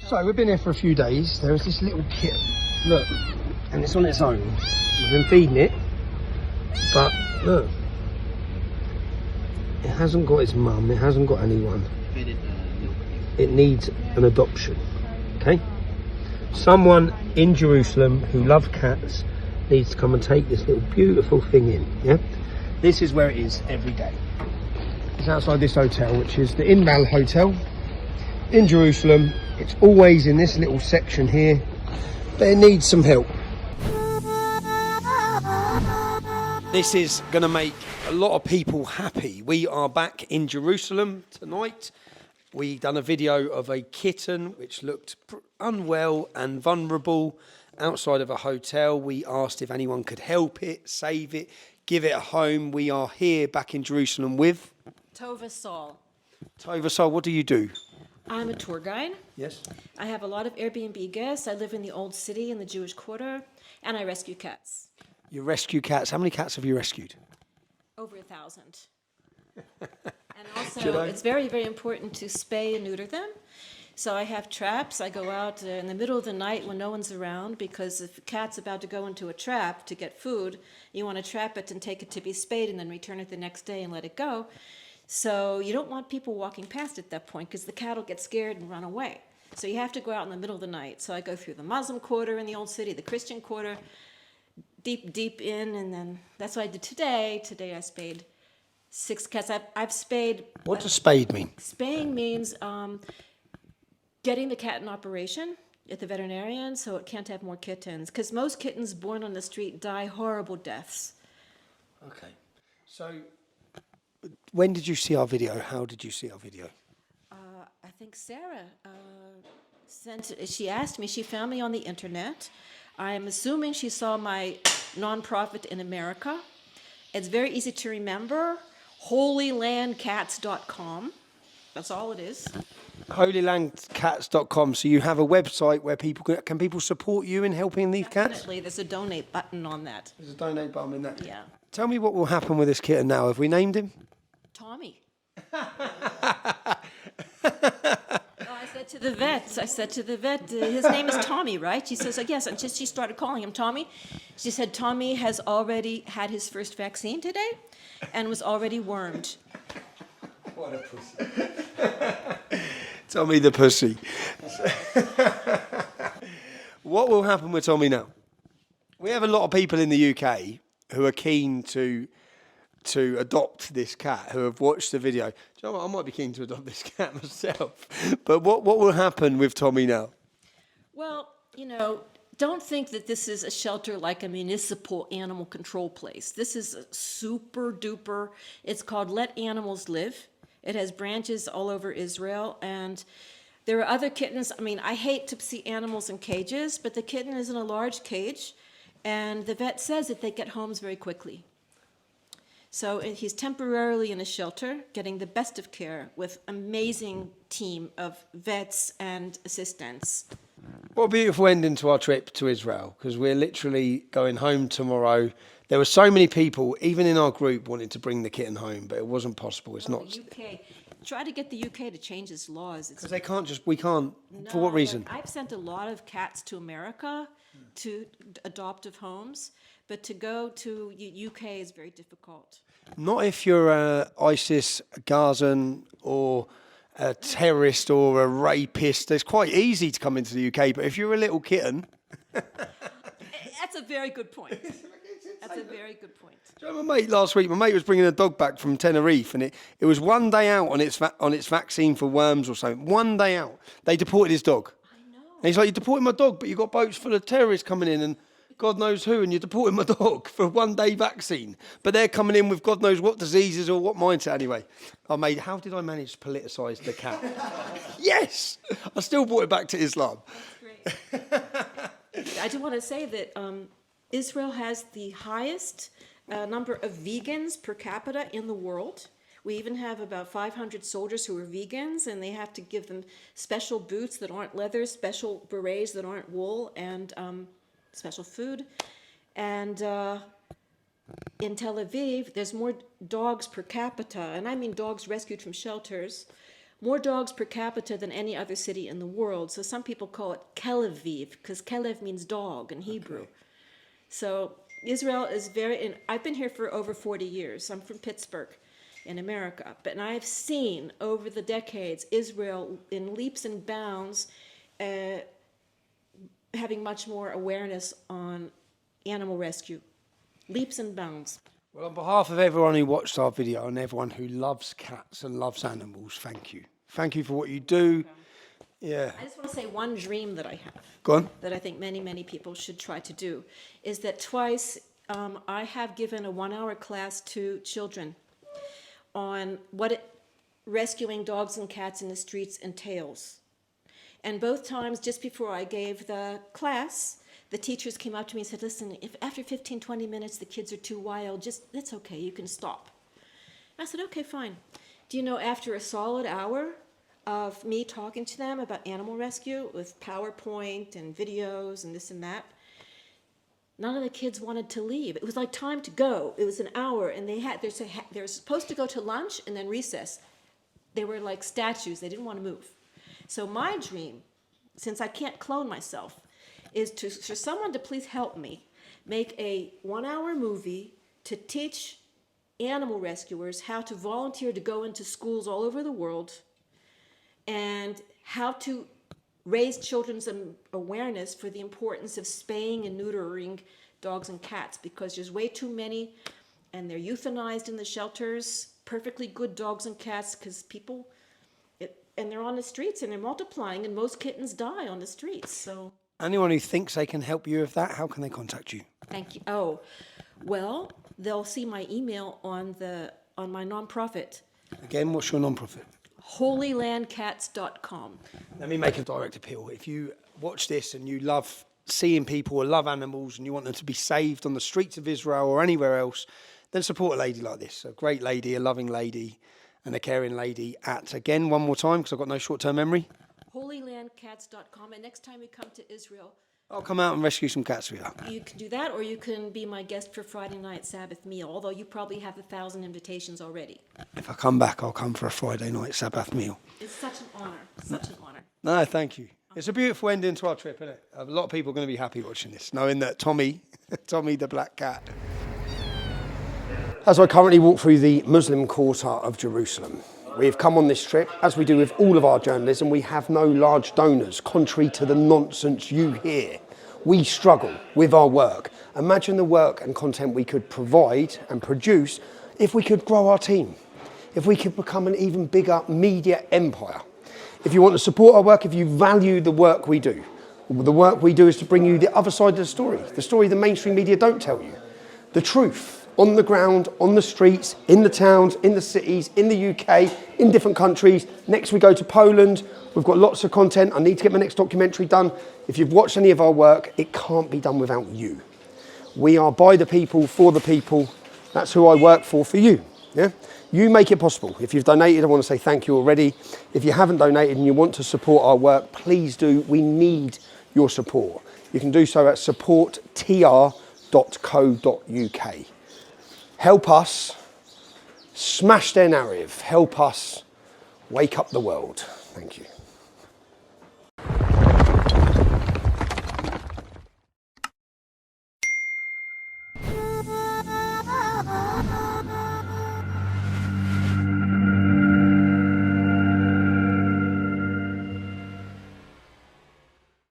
So we've been here for a few days. There was this little kitten, look, and it's on its own. We've been feeding it, but look, it hasn't got its mum, it hasn't got anyone. It needs an adoption, okay? Someone in Jerusalem who loves cats needs to come and take this little beautiful thing in, yeah? This is where it is every day. It's outside this hotel, which is the Inmal Hotel in Jerusalem. It's always in this little section here, but it needs some help. This is going to make a lot of people happy. We are back in Jerusalem tonight. We done a video of a kitten which looked unwell and vulnerable outside of a hotel. We asked if anyone could help it, save it, give it a home. We are here back in Jerusalem with Tova Sol. Tova Sol. What do you do? I'm a tour guide. Yes. I have a lot of Airbnb guests. I live in the Old City in the Jewish Quarter, and I rescue cats. You rescue cats. How many cats have you rescued? Over 1,000. And also, it's very, very important to spay and neuter them. So I have traps. I go out in the middle of the night when no one's around, because if a cat's about to go into a trap to get food, you want to trap it and take it to be spayed and then return it the next day and let it go. So you don't want people walking past at that point, because the cat will get scared and run away. So you have to go out in the middle of the night. So I go through the Muslim quarter in the Old City, the Christian quarter, deep in, and then that's what I did today. Today I spayed 6 cats. I've spayed. What does spayed mean? Spaying means getting the cat in operation at the veterinarian so it can't have more kittens, because most kittens born on the street die horrible deaths. Okay. So when did you see our video? How did you see our video? I think Sarah she asked me, she found me on the internet. I'm assuming she saw my nonprofit in America. It's very easy to remember, holylandcats.com. That's all it is. Holylandcats.com. So you have a website where can people support you in helping these cats? Definitely, there's a donate button on that. There's a donate button in that. Yeah. Tell me what will happen with this kitten now. Have we named him? Tommy. I said to the vet, his name is Tommy, right? She says, yes. And she started calling him Tommy. She said, Tommy has already had his first vaccine today and was already wormed. What a pussy. Tommy the pussy. What will happen with Tommy now? We have a lot of people in the UK who are keen to adopt this cat, who have watched the video. Do you know what? I might be keen to adopt this cat myself. But what will happen with Tommy now? Well, don't think that this is a shelter like a municipal animal control place. This is super duper. It's called Let Animals Live. It has branches all over Israel, and there are other kittens. I mean, I hate to see animals in cages, but the kitten is in a large cage, and the vet says that they get homes very quickly. So he's temporarily in a shelter, getting the best of care with amazing team of vets and assistants. What a beautiful ending to our trip to Israel, because we're literally going home tomorrow. There were so many people, even in our group, wanting to bring the kitten home, but it wasn't possible. It's not. The UK. Try to get the UK to change its laws. Because we can't. No, for what reason? I've sent a lot of cats to America, to adoptive homes, but to go to UK is very difficult. Not if you're ISIS, a Gazan, or a terrorist or a rapist. It's quite easy to come into the UK, but if you're a little kitten... That's a very good point. That's a very good point. Do you know my mate last week? My mate was bringing a dog back from Tenerife, and it was one day out on its vaccine for worms or something. One day out. They deported his dog. I know. And he's like, you deported my dog, but you've got boats full of terrorists coming in and God knows who, and you're deporting my dog for a one-day vaccine. But they're coming in with God knows what diseases or what mindset. Anyway, how did I manage to politicise the cat? Yes! I still brought it back to Islam. That's great. I do want to say that Israel has the highest number of vegans per capita in the world. We even have about 500 soldiers who are vegans, and they have to give them special boots that aren't leather, special berets that aren't wool, and special food. And in Tel Aviv, there's more dogs per capita, and I mean dogs rescued from shelters, more dogs per capita than any other city in the world. So some people call it Keleviv, because Kelev means dog in Hebrew. Okay. So Israel is and I've been here for over 40 years. I'm from Pittsburgh in America. And I've seen over the decades Israel in leaps and bounds having much more awareness on animal rescue. Leaps and bounds. Well, on behalf of everyone who watched our video and everyone who loves cats and loves animals, thank you. Thank you for what you do. Yeah. I just want to say one dream that I have. Go on. That I think many, many people should try to do is that twice I have given a 1-hour class to children on rescuing dogs and cats in the streets entails. And both times, just before I gave the class, the teachers came up to me and said, listen, if after 15, 20 minutes the kids are too wild, that's okay, you can stop. And I said, okay, fine. Do you know, after a solid hour of me talking to them about animal rescue with PowerPoint and videos and this and that, none of the kids wanted to leave. It was like time to go. It was an hour, and they were supposed to go to lunch and then recess. They were like statues. They didn't want to move. So my dream, since I can't clone myself, is for someone to please help me make a 1-hour movie to teach animal rescuers how to volunteer to go into schools all over the world and how to raise children's awareness for the importance of spaying and neutering dogs and cats, because there's way too many and they're euthanized in the shelters, perfectly good dogs and cats, because and they're on the streets and they're multiplying, and most kittens die on the streets. So anyone who thinks they can help you with that, how can they contact you? Thank you. Oh, well, they'll see my email on my nonprofit. Again, what's your nonprofit? holylandcats.com. Let me make a direct appeal. If you watch this and you love seeing people or love animals and you want them to be saved on the streets of Israel or anywhere else, then support a lady like this. A great lady, a loving lady, and a caring lady again, one more time, because I've got no short-term memory. holylandcats.com. And next time you come to Israel, I'll come out and rescue some cats for you. You can do that, or you can be my guest for Friday night Sabbath meal, although you probably have 1,000 invitations already. If I come back, I'll come for a Friday night Sabbath meal. It's such an honor. Such an honor. No, thank you. It's a beautiful ending to our trip, isn't it? A lot of people are going to be happy watching this, knowing that Tommy the black cat. As I currently walk through the Muslim quarter of Jerusalem, we have come on this trip, as we do with all of our journalism, we have no large donors, contrary to the nonsense you hear. We struggle with our work. Imagine the work and content we could provide and produce if we could grow our team, if we could become an even bigger media empire. If you want to support our work, if you value the work we do, the work we do is to bring you the other side of the story the mainstream media don't tell you, the truth. On the ground, on the streets, in the towns, in the cities, in the UK, in different countries. Next we go to Poland. We've got lots of content. I need to get my next documentary done. If you've watched any of our work, it can't be done without you. We are by the people, for the people. That's who I work for you. Yeah? You make it possible. If you've donated, I want to say thank you already. If you haven't donated and you want to support our work, please do. We need your support. You can do so at supporttr.co.uk. Help us smash their narrative. Help us wake up the world. Thank you.